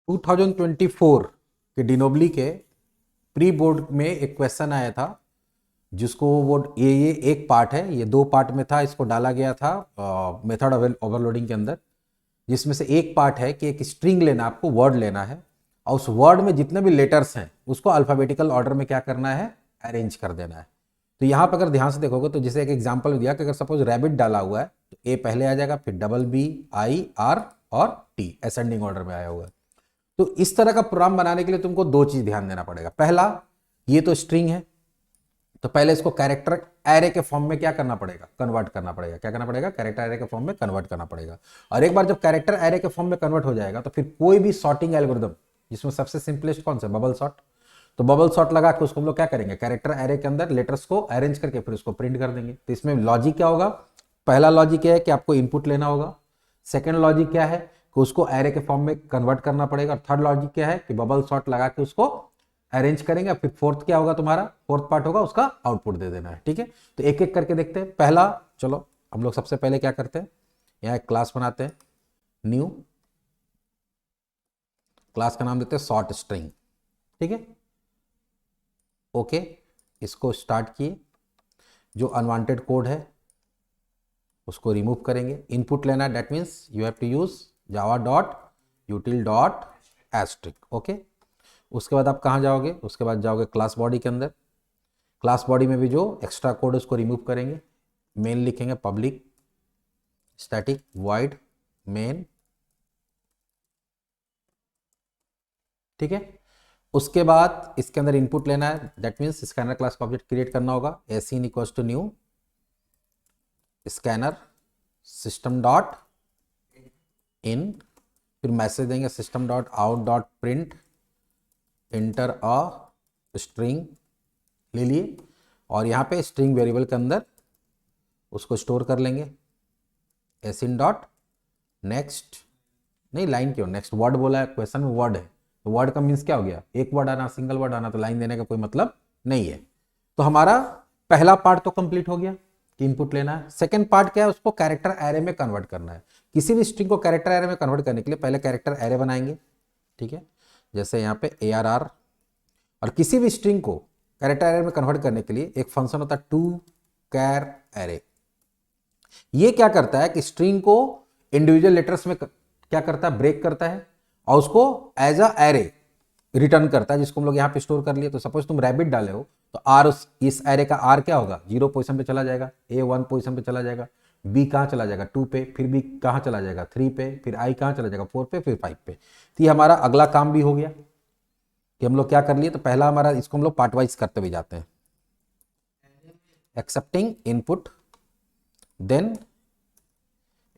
2024 के डिनोबली के pre board में एक क्वेश्चन आया था जिसको वो ये एक पार्ट है, ये दो पार्ट में था। इसको डाला गया था मेथड ओवरलोडिंग के अंदर, जिसमें से एक पार्ट है कि एक स्ट्रिंग लेना, आपको वर्ड लेना है और उस वर्ड में जितने भी लेटर्स हैं उसको अल्फ़ाबेटिकल ऑर्डर में क्या करना है, अरेंज कर देना है। तो यहाँ पर अगर ध्यान से देखोगे तो जैसे एक एग्जांपल दिया कि अगर सपोज रैबिट डाला हुआ है तो ए पहले आ जाएगा, फिर डबल बी, आई, आर और टी असेंडिंग ऑर्डर में आया हुआ है। तो इस तरह का प्रोग्राम बनाने के लिए तुमको दो चीज ध्यान देना पड़ेगा। पहला, ये तो स्ट्रिंग है तो पहले इसको कैरेक्टर एरे के फॉर्म में क्या करना पड़ेगा, कन्वर्ट करना पड़ेगा। क्या करना पड़ेगा, कैरेक्टर एरे के फॉर्म में कन्वर्ट करना पड़ेगा। और एक बार जब कैरेक्टर एरे के फॉर्म में कन्वर्ट हो जाएगा तो फिर कोई भी सॉर्टिंग एल्गोरिदम, जिसमें सबसे सिंपलेस्ट कौन सा, बबल सॉर्ट, तो बबल सॉर्ट लगा के उसको हम लोग क्या करेंगे, कैरेक्टर एरे के अंदर लेटर्स को अरेंज करके फिर उसको प्रिंट कर देंगे। तो इसमें लॉजिक क्या होगा, पहला लॉजिक क्या है कि आपको इनपुट लेना होगा। सेकेंड लॉजिक क्या है कि उसको एरे के फॉर्म में कन्वर्ट करना पड़ेगा। और थर्ड लॉजिक क्या है कि बबल सॉर्ट लगा के उसको अरेंज करेंगे। फिर फोर्थ क्या होगा, तुम्हारा फोर्थ पार्ट होगा, उसका आउटपुट दे देना है। ठीक है, तो एक एक करके देखते हैं। पहला, चलो हम लोग सबसे पहले क्या करते हैं, यहाँ एक क्लास बनाते हैं, न्यू क्लास का नाम देते हैं सॉर्ट स्ट्रिंग। ठीक है, ओके, इसको स्टार्ट किए। जो अनवांटेड कोड है उसको रिमूव करेंगे। इनपुट लेना है, that means you have to use Java dot util dot asterisk. Okay, उसके बाद आप कहाँ जाओगे, उसके बाद जाओगे क्लास बॉडी के अंदर। क्लास बॉडी में भी जो एक्स्ट्रा कोड है उसको रिमूव करेंगे। मेन लिखेंगे पब्लिक स्टैटिक वॉइड मेन। ठीक है, उसके बाद इसके अंदर इनपुट लेना है, दैट मीन्स स्कैनर क्लास का ऑब्जेक्ट क्रिएट करना होगा। एसिन equals to new scanner system dot in, फिर मैसेज देंगे system dot out dot print enter a string ले लिए। और यहाँ पे स्ट्रिंग वेरिएबल के अंदर उसको स्टोर कर लेंगे। एसिन डॉट नेक्स्ट, नहीं लाइन क्यों, नेक्स्ट वर्ड बोला है, क्वेश्चन में वर्ड है तो वर्ड का मीन्स क्या हो गया, एक वर्ड आना, सिंगल वर्ड आना, तो लाइन देने का कोई मतलब नहीं है। तो हमारा पहला पार्ट तो कंप्लीट हो गया कि इनपुट लेना है। सेकेंड पार्ट क्या है, उसको कैरेक्टर एरे में कन्वर्ट करना है। किसी भी स्ट्रिंग को कैरेक्टर एरे में कन्वर्ट करने के लिए पहले कैरेक्टर एरे बनाएंगे। ठीक है, जैसे यहाँ पे ARR। और किसी भी स्ट्रिंग को कैरेक्टर एरे में कन्वर्ट करने के लिए एक फंक्शन होता है टू कैर एरे। ये क्या करता है कि स्ट्रिंग को इंडिविजुअल लेटर्स में क्या करता है, ब्रेक करता है और उसको एज अ एरे रिटर्न करता है, जिसको हम लोग यहाँ पे स्टोर कर लिए। तो सपोज तुम रैबिट डाले हो तो आर, इस एरे का आर क्या होगा, 0 पोजीशन पे चला जाएगा, A 1 पोजीशन पे चला जाएगा, बी कहाँ चला जाएगा 2 पे, फिर बी कहाँ चला जाएगा 3 पे, फिर आई कहाँ चला जाएगा 4 पे, फिर 5 पे। तो ये हमारा अगला काम भी हो गया कि हम लोग क्या कर लिए। तो पहला हमारा, इसको हम लोग पार्ट वाइज करते हुए जाते हैं। एक्सेप्टिंग इनपुट, देन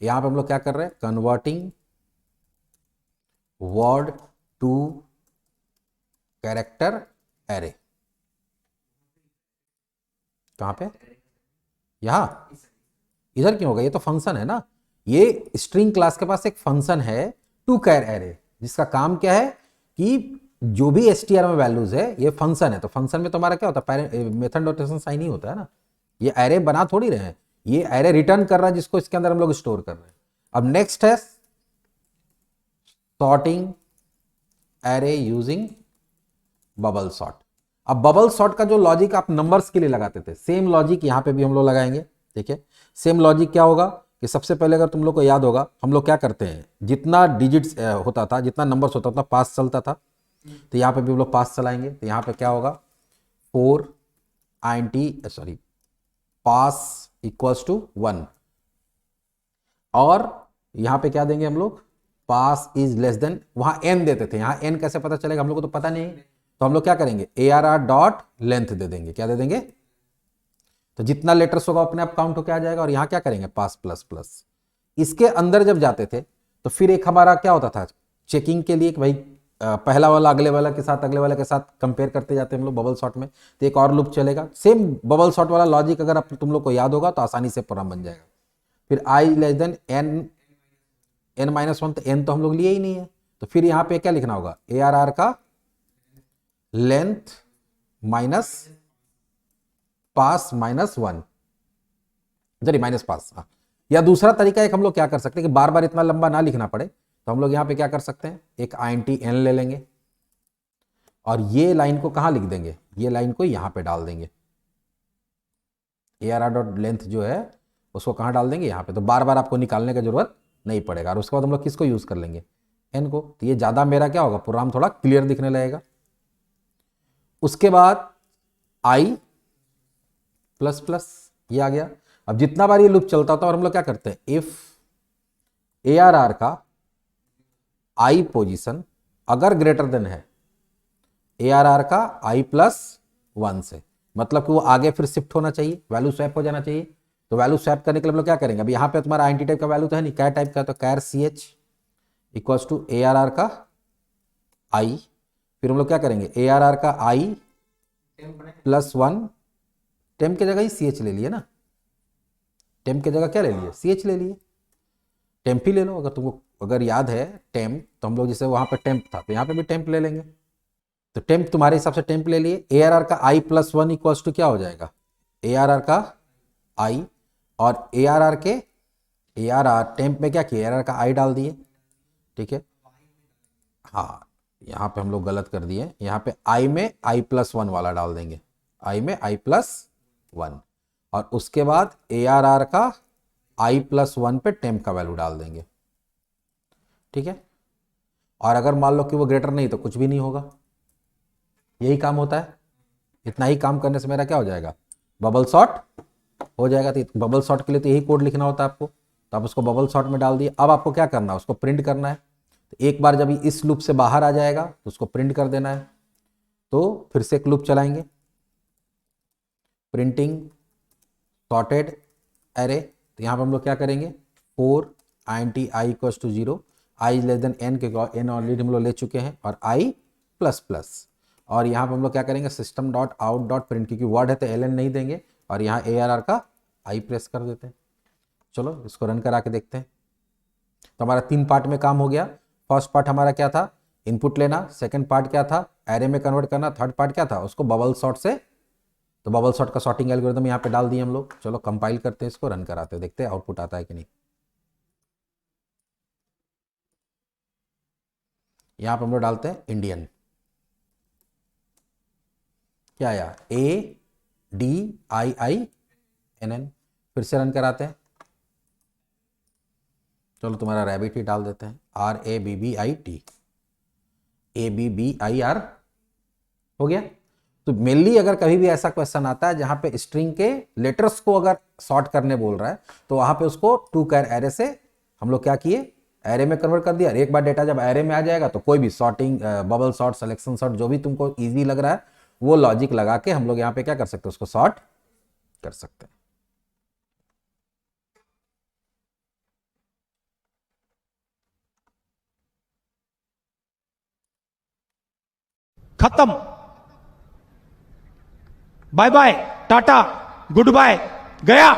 यहां पे हम लोग क्या कर रहे हैं, converting word to character array. कहां पे, यहां, इधर क्यों होगा, ये तो फंक्शन है ना। ये स्ट्रिंग क्लास के पास एक फंक्शन है टू कैर एरे, जिसका काम क्या है कि जो भी str में वैल्यूज है, ये फंक्शन है। तो फंक्शन में तुम्हारा क्या होता है, मेथड नोटेशन साइन ही होता है ना। ये एरे बना थोड़ी रहे हैं, ये एरे रिटर्न कर रहा है जिसको इसके अंदर हम लोग स्टोर कर रहे हैं। अब नेक्स्ट है sorting array using bubble sort. अब बबल सॉर्ट का जो लॉजिक आप नंबर्स के लिए लगाते थे, सेम लॉजिक यहां पे भी हम लोग लगाएंगे। ठीक है, सेम लॉजिक क्या होगा कि सबसे पहले अगर तुम लोग को याद होगा, हम लोग क्या करते हैं, जितना डिजिट्स होता था, जितना नंबर्स होता था, पास चलता था। तो यहाँ पे भी हम लोग पास चलाएंगे। तो यहाँ पे क्या होगा, 4 INT sorry pass equals to 1। और यहाँ पे क्या देंगे हम लोग, पास इज लेस देन, वहां n देते थे, यहाँ n कैसे पता चलेगा, हम लोग को तो पता नहीं। तो हम लोग क्या करेंगे, ARR डॉट लेंथ दे देंगे। क्या दे देंगे, तो जितना लेटर्स होगा अपने आप काउंट होकर आ जाएगा। और यहाँ क्या करेंगे, पास प्लस प्लस। इसके अंदर जब जाते थे तो फिर एक हमारा क्या होता था, चेकिंग के लिए कि भाई पहला वाला अगले वाला के साथ, अगले वाले के साथ कंपेयर करते जाते हैं हम लोग बबल सॉर्ट में। तो एक और लूप चलेगा, सेम बबल सॉर्ट वाला लॉजिक अगर तुम लोग को याद होगा तो आसानी से प्रोग्राम बन जाएगा। फिर आई लेस देन n-1, तो n तो हम लोग लिए ही नहीं है। तो फिर यहाँ पे क्या लिखना होगा, ARR का लेंथ माइनस पास माइनस 1, सॉरी माइनस पास। हाँ, या दूसरा तरीका एक हम लोग क्या कर सकते हैं कि बार बार इतना लंबा ना लिखना पड़े, तो हम लोग यहाँ पे क्या कर सकते हैं, एक INT n ले लेंगे और ये लाइन को कहाँ लिख देंगे, ये लाइन को यहाँ पे डाल देंगे। ARR डॉट लेंथ जो है उसको कहाँ डाल देंगे, यहाँ पे। तो बार बार आपको निकालने का जरूरत नहीं पड़ेगा। और उसके बाद हम लोग किसको यूज़ कर लेंगे, n को। तो ये ज़्यादा मेरा क्या होगा, प्रोग्राम थोड़ा क्लियर दिखने लगेगा। उसके बाद i प्लस प्लस ये आ गया। अब जितना बार ये लूप चलता होता है, और हम लोग क्या करते हैं, इफ ARR का i पोजीशन अगर ग्रेटर देन है ARR का i प्लस 1 से, मतलब कि वो आगे फिर शिफ्ट होना चाहिए, वैल्यू स्वैप हो जाना चाहिए। तो वैल्यू स्वैप करने के लिए हम लोग क्या करेंगे, अब यहाँ पे तुम्हारा INT टाइप का वैल्यू तो है नहीं, क्या टाइप का, तो कैर CH इक्वल्स टू ARR का i। फिर हम लोग क्या करेंगे, ARR का i प्लस 1, टेम्प की जगह ही CH ले लिए ना, टेम्प की जगह क्या ले लिए, CH ले लिए। टेम्प ही ले लो, अगर तुमको अगर याद है टेम्प, तो हम लोग जैसे वहाँ पे टेम्प था तो यहाँ पे भी टेम्प ले लेंगे। तो टेम्प तुम्हारे हिसाब से टेम्प ले लिए। ARR का i प्लस 1 इक्वल्स टू क्या हो जाएगा, ARR का i, और ARR के ARR टेम्प में क्या किया, ARR का i डाल दिए, ठीक है। हाँ, यहाँ पे हम लोग गलत कर दिए, यहाँ पे i में i प्लस 1 वाला डाल देंगे, i में i प्लस 1, और उसके बाद ARR का i प्लस 1 पे टेम्प का वैल्यू डाल देंगे, ठीक है। और अगर मान लो कि वो ग्रेटर नहीं तो कुछ भी नहीं होगा, यही काम होता है। इतना ही काम करने से मेरा क्या हो जाएगा, बबल शॉट हो जाएगा। तो बबल शॉट के लिए तो यही कोड लिखना होता है आपको, तो आप उसको बबल शॉट में डाल दिए। अब आपको क्या करना है, उसको प्रिंट करना है। तो एक बार जब इस लूप से बाहर आ जाएगा तो उसको प्रिंट कर देना है। तो फिर से एक लूप चलाएंगे, प्रिंटिंग सॉर्टेड एरे। तो यहाँ पर हम लोग क्या करेंगे, 4 INT i equals to 0, i less than n के n ऑलरेडी हम लोग ले चुके हैं, और i प्लस प्लस। और यहाँ पर हम लोग क्या करेंगे, system dot out dot print, क्योंकि वर्ड है तो ln नहीं देंगे, और यहाँ ARR का i प्रेस कर देते हैं। चलो इसको रन करा के देखते हैं। तो हमारा 3 पार्ट में काम हो गया। फर्स्ट पार्ट हमारा क्या था, इनपुट लेना। सेकंड पार्ट क्या था, एरे में कन्वर्ट करना। थर्ड पार्ट क्या था, उसको बबल शॉट से, तो बबल शॉट का सॉर्टिंग एल्गोरिथम यहाँ पे डाल दिए हम लोग। चलो कंपाइल करते हैं, इसको रन कराते हैं, देखते हैं आउटपुट आता है कि नहीं। यहाँ पे हम लोग डालते हैं इंडियन, क्या आया, ADIINN। फिर से रन कराते हैं। चलो तुम्हारा रैबिट ही डाल देते हैं, RABBIT, ABBIR हो गया। तो मेनली अगर कभी भी ऐसा क्वेश्चन आता है जहां पे स्ट्रिंग के लेटर्स को अगर सॉर्ट करने बोल रहा है, तो वहां पे उसको 2 कैर एरे से हम लोग क्या किए, एरे में कन्वर्ट कर दिया। एक बार डेटा जब एरे में आ जाएगा तो कोई भी sorting, bubble sort, selection sort, जो भी तुमको इजी लग रहा है वो लॉजिक लगा के हम लोग यहाँ पे क्या कर सकते हैं, उसको सॉर्ट कर सकते हैं। खत्म, bye bye, ta ta, goodbye, गया।